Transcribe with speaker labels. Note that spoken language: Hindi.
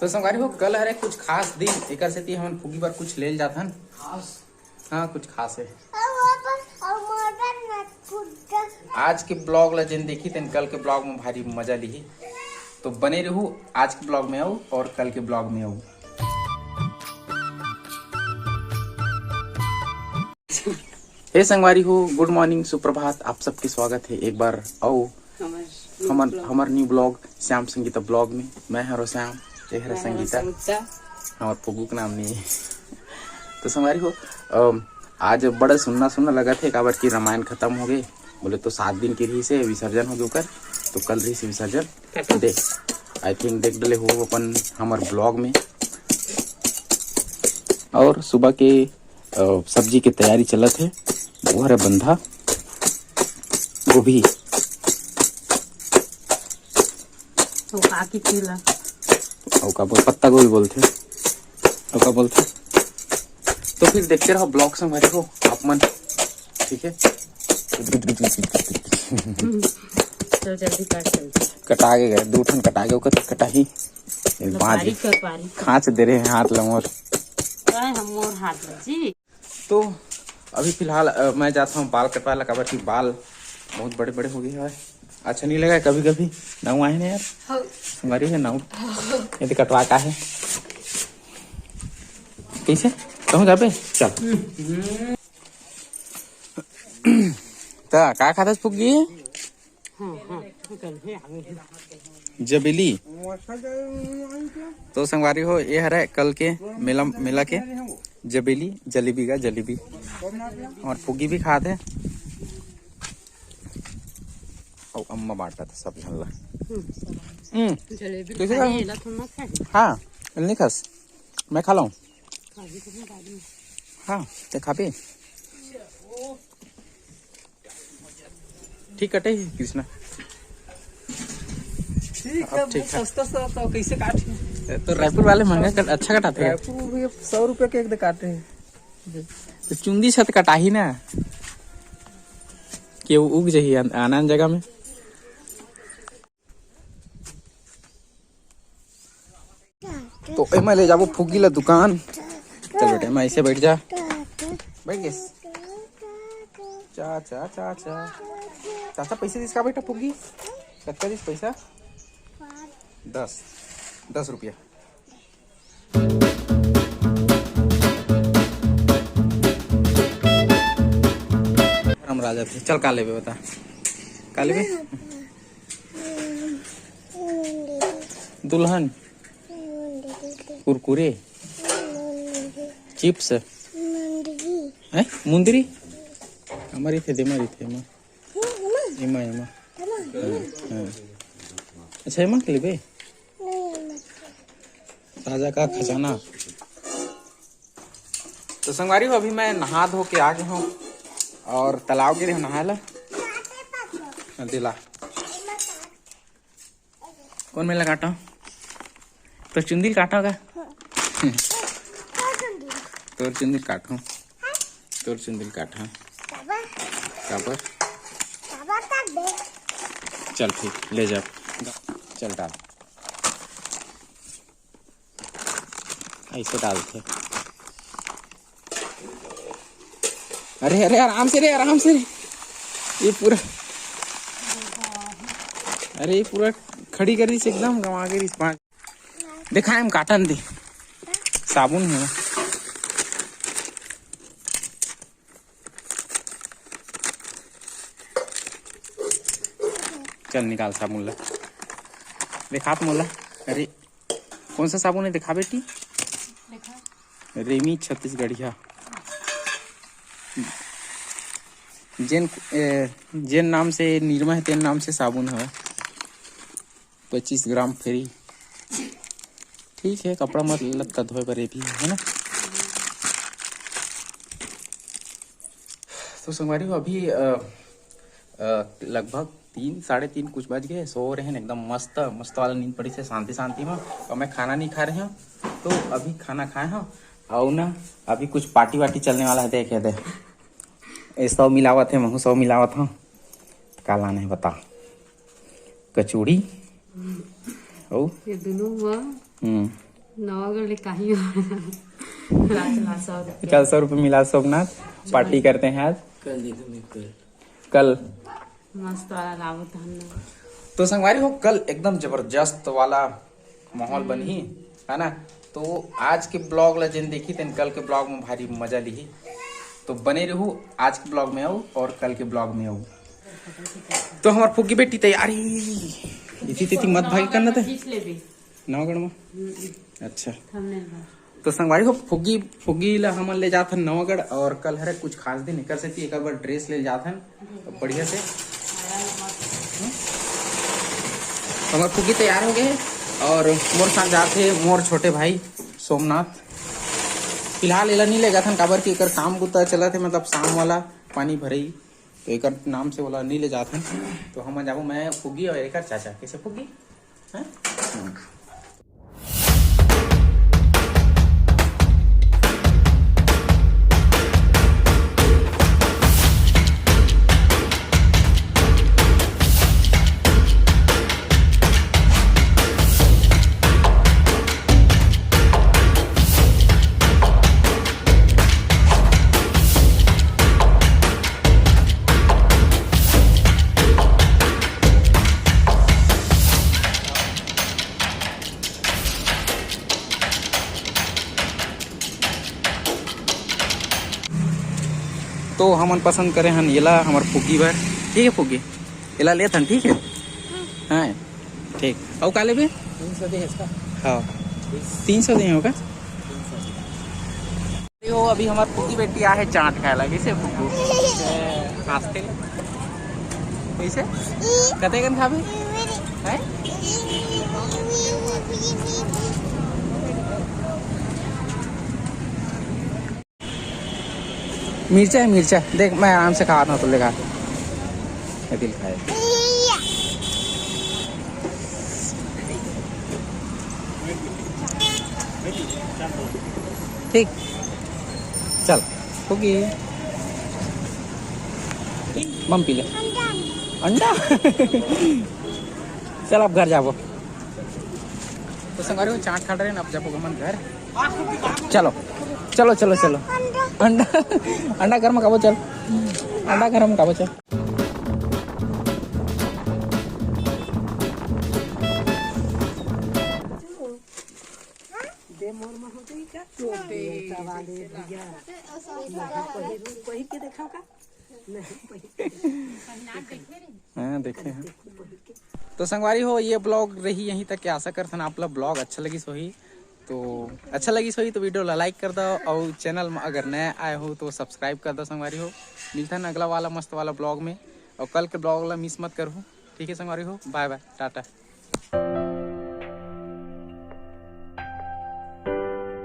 Speaker 1: तो संगवारी हो कल हरे कुछ खास दिन एक से हम फुगी बार कुछ ले जाथन खास। हाँ कुछ खास है। आज के ब्लॉग ला जिन देखी तेन कल के ब्लॉग में भारी मजा ली। तो बने रहू आज के ब्लॉग में आओ और कल के ब्लॉग में आओ। हे संगवारी हो गुड मॉर्निंग सुप्रभात, आप सबके स्वागत है एक बार आओ हमार new blog Shyam Sangeeta blog में। मैं हरो श्याम हरा संगीता हमार फुगू का नाम नहीं है। तो संगवारी हो आज बड़ा सुनना लगा थे काबर की रामायण खत्म हो गए बोले तो 7 दिन की रही से विसर्जन हो गए तो कल रही से विसर्जन देख आई थिंक देख डले हो अपन हमार ब्लॉग में। और सुबह के सब्जी की तैयारी चलत है। वो हरे बंधा गोभी और का बोल पत्ता गोभी बोलते और का बोलते। तो फिर देखते रहो ब्लॉग से हमारे को आप मन ठीक है।
Speaker 2: तो जल्दी
Speaker 1: कटा के गए 2 ठन कटा गए कटा ही खाँच दे रहे हैं हाथ लमोर
Speaker 2: हाथ जी।
Speaker 1: तो अभी फिलहाल मैं जाता हूँ बाल कटवा ला काबर की बाल बहुत बड़े बड़े हो गए हैं। अच्छा नहीं लगा कभी कभी नाऊ आए ना यार हमारी है नाऊ यदि कटवा का है कैसे कहूँ जा पे चल। का खाता फुगी जबेली। तो संगवारी हो ये हरे कल के मेला के जबेली जलेबी का जलेबी और फुगी भी खाते हैं और अम्मा बांटा था सब झल्ला। हाँ नहीं खस मैं खा लाऊं। हाँ ते खा पे ठीक कटे कृष्णा अब ठीक
Speaker 3: सस्ता तो कैसे काटे।
Speaker 1: तो रायपुर वाले महंगा अच्छा कटाते हैं।
Speaker 3: 100 रुपए के एक काटे हैं।
Speaker 1: तो चुंदी छत कटा ही ना कि वो उग जाही आना जगह में। तो मैं ले जाबो फुगी ला दुकान। चल बेटे मैं ऐसे बैठ जा बैठ गए। चाचा चाचा चाचा पैसे दिस का बेटा फुगी कत्ता दिस पैसा 10 रुपया। हम राजा थे चल का लेबे बता का लेबे दुल्हन कुरकुरे चिप्स है मुंदरी हमारी थे देमारी थे एमा एमा अच्छा एमा के लेबे राजा का खजाना। तो संगवारी हो अभी मैं नहा धो के आ गया हूँ और तालाब के लिए नहा ला दिला कौन मेला काटा तो चुंदिल काटा होगा तोर चुंदिल काटा तोर चुंदिल काटा काबर चल ठीक ले जा चल डाल ऐसे डालते। अरे अरे आराम से रे ये पूरा अरे ये पूरा खड़ी कर दी एकदम गवा के पाँच देखा हम काटन दे साबुन है चल निकाल साबुन ला देखा मोला। अरे कौन सा साबुन है दिखा बेटी रेमी छत्तीसगढ़िया जेन नाम से निर्मा है तेन नाम से साबुन है 25 ग्राम फ्री। ठीक है कपड़ा मत लगता धोए पर भी है ना। तो संगवारी हो अभी लगभग 3-3:30 कुछ बज गए सो रहे हैं एकदम मस्त वाला नींद पड़ी से शांति में। और मैं खाना नहीं खा रहे हैं तो अभी खाना खाए हैं और ना अभी कुछ पार्टी चलने वाला है। देखे दे 100 मिलावत है महू 100 मिलावत हूँ का लाना है बता कचौड़ी ओ
Speaker 2: नवागढ़ ले काही चला 100 रुपया
Speaker 1: 400 रुपये मिला सोमनाथ। पार्टी करते हैं आज कल।
Speaker 2: मस्त वाला लावत हम लोग।
Speaker 1: तो संगवारी हो कल एकदम जबरदस्त वाला माहौल बनी है ना। तो आज के ब्लॉग ला जिन देखी तेन कल के ब्लॉग में भारी मजा ली। तो बने रहू, आज के ब्लॉग में आओ और कल के ब्लॉग में आओ। तो हमार फुग्गी बेटी तैयारी इति मत भागी करना था नवागढ़ में। अच्छा तो संगवारी हो फुग्गी ला हमन ले जाथन नवागढ़ और कल हरे कुछ खास दिन कर सकती एक बार ड्रेस ले जाथन बढ़िया से। हमार फुग्गी तैयार हो गए और मोर साथ जाते मोर छोटे भाई सोमनाथ। फिलहाल एला नहीं ले जाथन काबर की एकर काम बुता चला थे, मतलब शाम वाला पानी भरई तो एक नाम से बोला नहीं ले जाथन। तो हम जाबो मैं फुग्गी और एक चाचा। कैसे फुग्गी हैं? तो हमन पसंद करे हन येला हमार फुग्गी भर। ठीक है फुग्गी येला लेथन ठीक है। हाँ ठीक और का लेबे
Speaker 3: 300 दे इसका।
Speaker 1: हाँ 300 दे होगा। यो अभी हमार फुग्गी बेटी आ है चाट खाए लगी से फुग्गू खास्ते कैसे कते कन खाबे हैं। मिर्चा है मिर्चा देख मैं आराम से खा रहा हूँ तो लेगा दिल खाए। ठीक चल होगी मम पी ले अंडा चल अब घर जाबो। तो संगारी चाट खा रहे हैं अब जाबो मन घर। चलो चलो चलो चलो अंडा अंडा घर में खाबो चल अंडा घर में खाबो चल। हाँ देखे हैं। तो संगवारी हो ये ब्लॉग रही यहीं तक के आशा करथन आप लोग ब्लॉग अच्छा लगी सोही तो वीडियो ला लाइक कर दो और चैनल में अगर नए आए हो तो सब्सक्राइब कर दो संगवारी हो। मिलता है अगला वाला मस्त वाला ब्लॉग में और कल के ब्लॉग ला मिस मत करो। ठीक है संगवारी हो बाय बाय टाटा।